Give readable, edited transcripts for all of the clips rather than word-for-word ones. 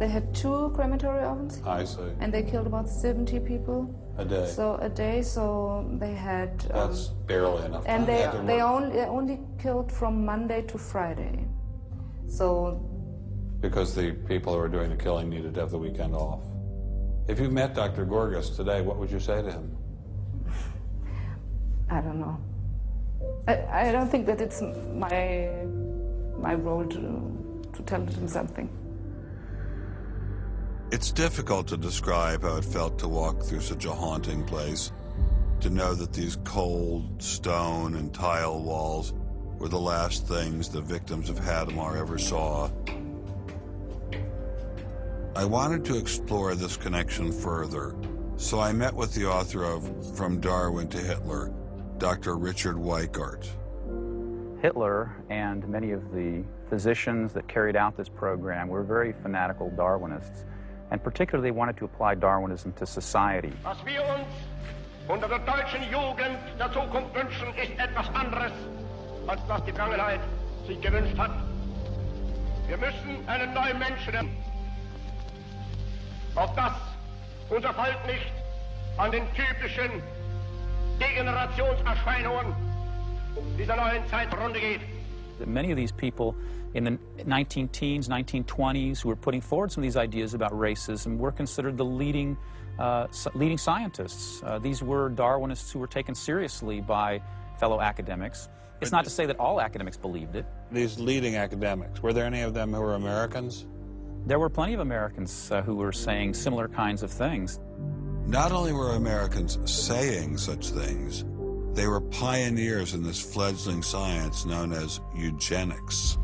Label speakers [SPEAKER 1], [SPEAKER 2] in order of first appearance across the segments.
[SPEAKER 1] They had 2 crematory ovens.
[SPEAKER 2] I see.
[SPEAKER 1] And they killed about 70 people.
[SPEAKER 2] A day.
[SPEAKER 1] So a day, so they had...
[SPEAKER 2] That's barely enough time.
[SPEAKER 1] And they only killed from Monday to Friday. So...
[SPEAKER 2] Because the people who were doing the killing needed to have the weekend off. If you met Dr. Gorgas today, what would you say to him?
[SPEAKER 1] I don't know. I don't think that it's my role to tell him something.
[SPEAKER 3] It's difficult to describe how it felt to walk through such a haunting place, to know that these cold stone and tile walls were the last things the victims of Hadamar ever saw. I wanted to explore this connection further, so I met with the author of From Darwin to Hitler, Dr. Richard Weikart.
[SPEAKER 4] Hitler and many of the physicians that carried out this program were very fanatical Darwinists, and particularly they wanted to apply Darwinism to society.
[SPEAKER 5] Was wir uns unter der deutschen Jugend der Zukunft wünschen, ist etwas anderes, als was die Vergangenheit sich gewünscht hat. Wir müssen einen neuen Menschen, auf das unser Volk nicht an den typischen Degenerationserscheinungen dieser neuen Zeit zugrunde geht.
[SPEAKER 4] Many of these people in the 19-teens, 1920s, who were putting forward some of these ideas about racism were considered the leading scientists. These were Darwinists who were taken seriously by fellow academics. It's not to say that all academics believed it.
[SPEAKER 2] These leading academics, were there any of them who were Americans?
[SPEAKER 4] There were plenty of Americans who were saying similar kinds of things.
[SPEAKER 3] Not only were Americans saying such things, they were pioneers in this fledgling science known as eugenics.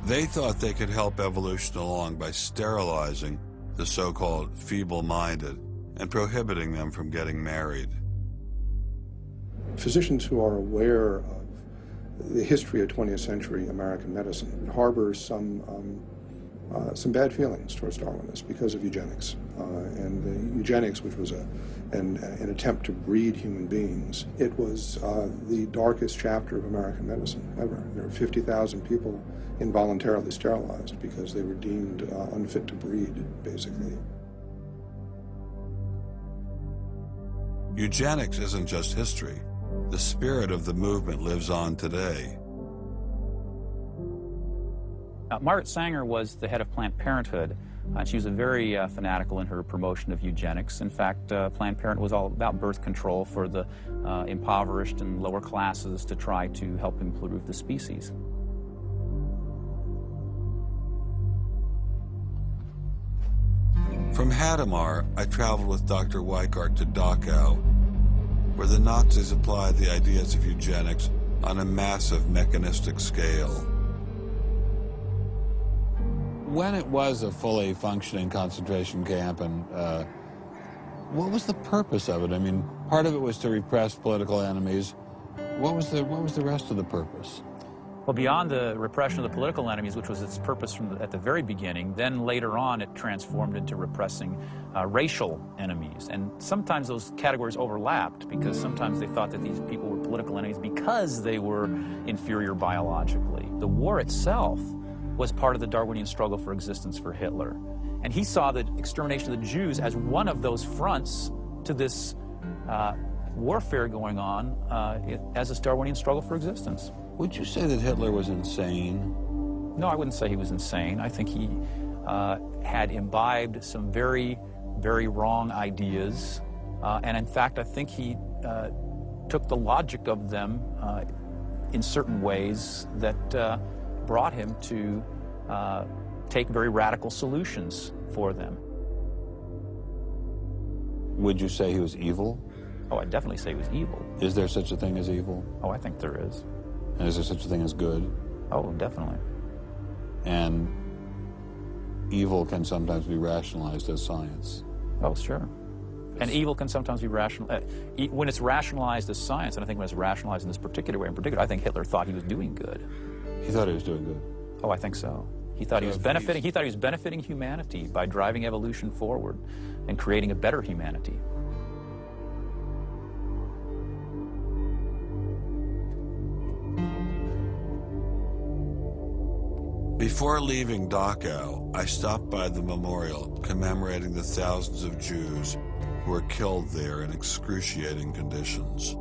[SPEAKER 3] They thought they could help evolution along by sterilizing the so-called feeble-minded and prohibiting them from getting married.
[SPEAKER 6] Physicians who are aware of the history of 20th century American medicine harbor some bad feelings towards Darwinists because of eugenics. And the eugenics, which was an attempt to breed human beings, it was the darkest chapter of American medicine ever. There were 50,000 people involuntarily sterilized because they were deemed unfit to breed, basically.
[SPEAKER 3] Eugenics isn't just history. The spirit of the movement lives on today.
[SPEAKER 4] Margaret Sanger was the head of Planned Parenthood. She was very fanatical in her promotion of eugenics. In fact, Planned Parenthood was all about birth control for the impoverished and lower classes to try to help improve the species.
[SPEAKER 3] From Hadamar, I traveled with Dr. Weikart to Dachau, where the Nazis applied the ideas of eugenics on a massive mechanistic scale.
[SPEAKER 2] When it was a fully functioning concentration camp, and what was the purpose of it? I mean, part of it was to repress political enemies. What was the rest of the purpose?
[SPEAKER 4] Well, beyond the repression of the political enemies, which was its purpose at the very beginning, then later on it transformed into repressing racial enemies. And sometimes those categories overlapped because sometimes they thought that these people were political enemies because they were inferior biologically. The war itself was part of the Darwinian struggle for existence for Hitler. And he saw the extermination of the Jews as one of those fronts to this warfare going on as this Darwinian struggle for existence.
[SPEAKER 2] Would you say that Hitler was insane?
[SPEAKER 4] No, I wouldn't say he was insane. I think he had imbibed some very, very wrong ideas. And in fact, I think he took the logic of them in certain ways that brought him to take very radical solutions for them.
[SPEAKER 2] Would you say he was evil?
[SPEAKER 4] Oh, I'd definitely say he was evil.
[SPEAKER 2] Is there such a thing as evil?
[SPEAKER 4] Oh, I think there is.
[SPEAKER 2] And is there such a thing as good?
[SPEAKER 4] Oh, definitely.
[SPEAKER 2] And evil can sometimes be rationalized as science.
[SPEAKER 4] Oh, sure. And evil can sometimes be rational. When it's rationalized as science, and I think when it's rationalized in this particular way in particular, I think Hitler thought he was doing good.
[SPEAKER 2] He thought he was doing good?
[SPEAKER 4] Oh, I think so. He thought he was benefiting. He thought he was benefiting humanity by driving evolution forward and creating a better humanity.
[SPEAKER 3] Before leaving Dachau, I stopped by the memorial commemorating the thousands of Jews who were killed there in excruciating conditions.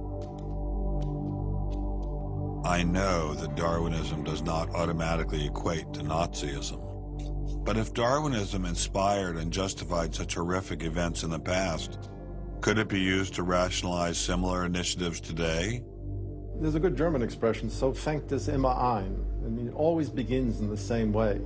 [SPEAKER 3] I know that Darwinism does not automatically equate to Nazism. But if Darwinism inspired and justified such horrific events in the past, could it be used to rationalize similar initiatives today?
[SPEAKER 7] There's a good German expression, so fängt es immer an. I mean, it always begins in the same way.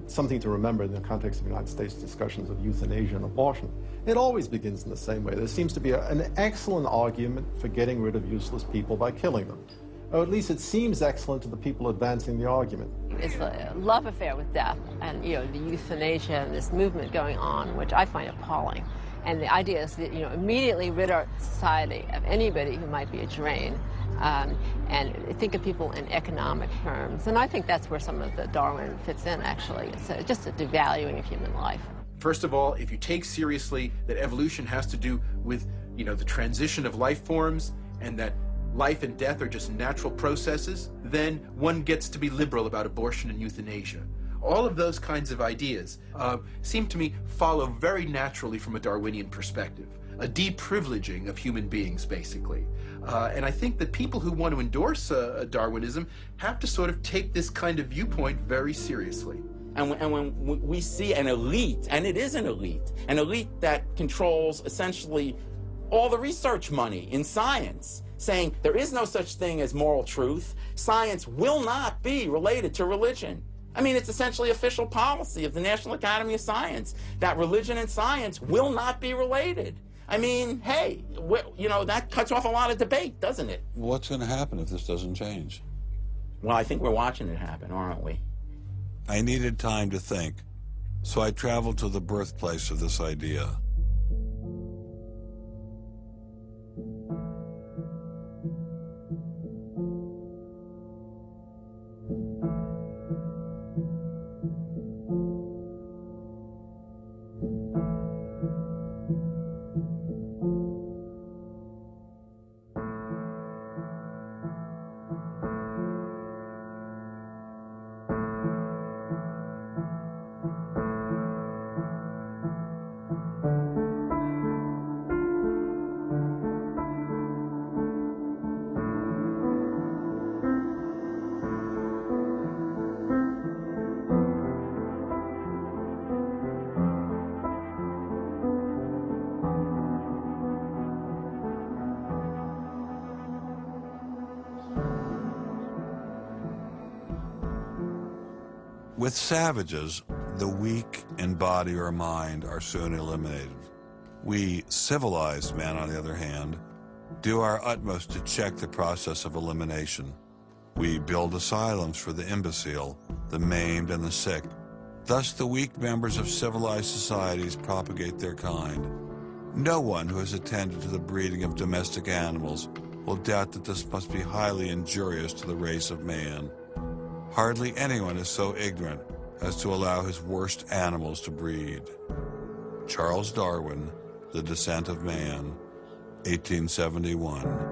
[SPEAKER 7] Something to remember in the context of United States discussions of euthanasia and abortion. It always begins in the same way. There seems to be an excellent argument for getting rid of useless people by killing them. Or at least it seems excellent to the people advancing the argument.
[SPEAKER 8] It's a love affair with death, and the euthanasia and this movement going on, which I find appalling. And the idea is that immediately rid our society of anybody who might be a drain, and think of people in economic terms. And I think that's where some of the Darwin fits in. Actually, it's just a devaluing of human life.
[SPEAKER 9] First of all, if you take seriously that evolution has to do with the transition of life forms, and that life and death are just natural processes, then one gets to be liberal about abortion and euthanasia. All of those kinds of ideas seem to me follow very naturally from a Darwinian perspective, a deprivileging of human beings, basically. And I think that people who want to endorse Darwinism have to sort of take this kind of viewpoint very seriously.
[SPEAKER 10] And when we see an elite, and it is an elite that controls essentially all the research money in science, saying there is no such thing as moral truth, science will not be related to religion. I mean, it's essentially official policy of the National Academy of Science that religion and science will not be related. I mean, hey, that cuts off a lot of debate, doesn't it?
[SPEAKER 2] What's going to happen if this doesn't change?
[SPEAKER 10] Well, I think we're watching it happen, aren't we?
[SPEAKER 3] I needed time to think, so I traveled to the birthplace of this idea. With savages, the weak in body or mind are soon eliminated. We civilized men, on the other hand, do our utmost to check the process of elimination. We build asylums for the imbecile, the maimed, and the sick. Thus, the weak members of civilized societies propagate their kind. No one who has attended to the breeding of domestic animals will doubt that this must be highly injurious to the race of man. Hardly anyone is so ignorant as to allow his worst animals to breed. Charles Darwin, The Descent of Man, 1871.